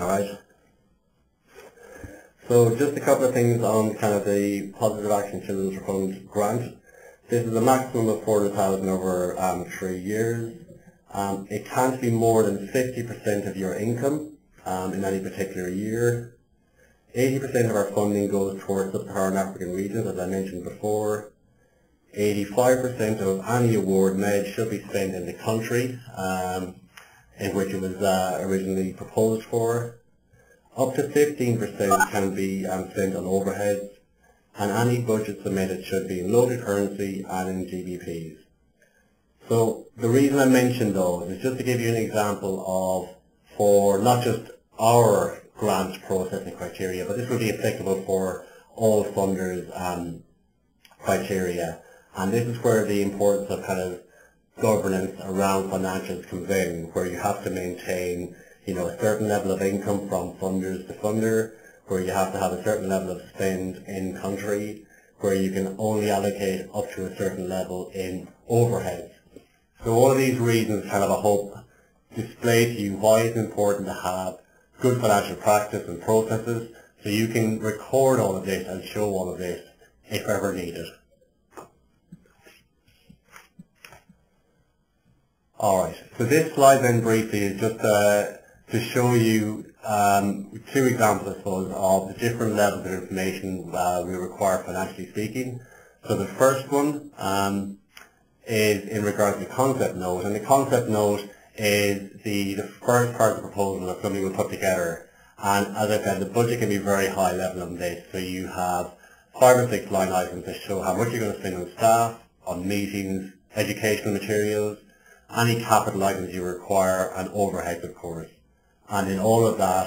Alright. So just a couple of things on kind of the Positive Action Children's Fund grant. This is a maximum of 400,000 over 3 years. It can't be more than 50% of your income in any particular year. 80% of our funding goes towards sub-Saharan African regions, as I mentioned before. 85% of any award made should be spent in the country in which it was originally proposed for. Up to 15% can be spent on overheads, and any budget submitted should be in local currency and in GBPs. So the reason I mentioned those is just to give you an example of, for not just our grant processing criteria, but this will be applicable for all funders' criteria. And this is where the importance of kind of governance around financials comes in, where you have to maintain, a certain level of income from funders to funder, where you have to have a certain level of spend in country, where you can only allocate up to a certain level in overheads. So all of these reasons kind of, I hope, display to you why it's important to have good financial practice and processes so you can record all of this and show all of this if ever needed. Alright, so this slide then briefly is just to show you two examples, I suppose, of the different levels of information we require financially speaking. So the first one is in regards to the concept note, and the concept note is the first part of the proposal that somebody will put together. And as I said, the budget can be very high level on this, so you have 5 or 6 line items that show how much you're going to spend on staff, on meetings, educational materials, any capital items you require, and overheads, of course. And in all of that,